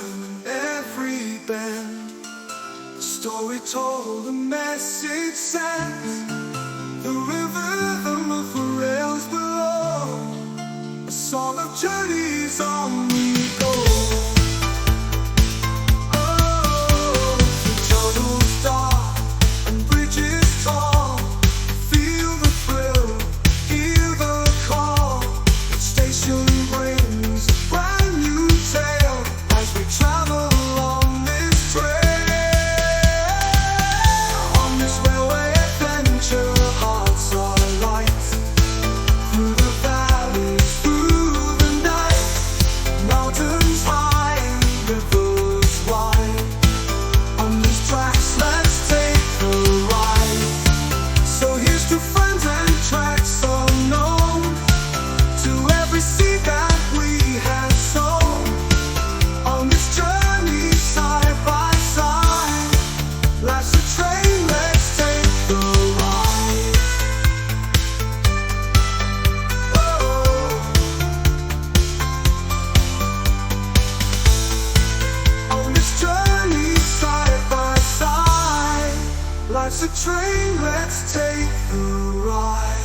turn, every bend. The story told, the message sent. The rhythm of the rails below. A song of journeys on we go. Oh, the tunnels dark and bridges tall. Feel the thrill, hear the call. The station brings a brand new tale as we travel on this trail. On this railway adventure, hearts are light. Through the valleys, through the night, mountains high, rivers wide. On these tracks, let's take a ride. So here's to friends and tracks unknown, to every seed that we have sown. On this journey, side by side, life's a train, let's take the ride. On this journey, side by side, life's a train, let's take the ride.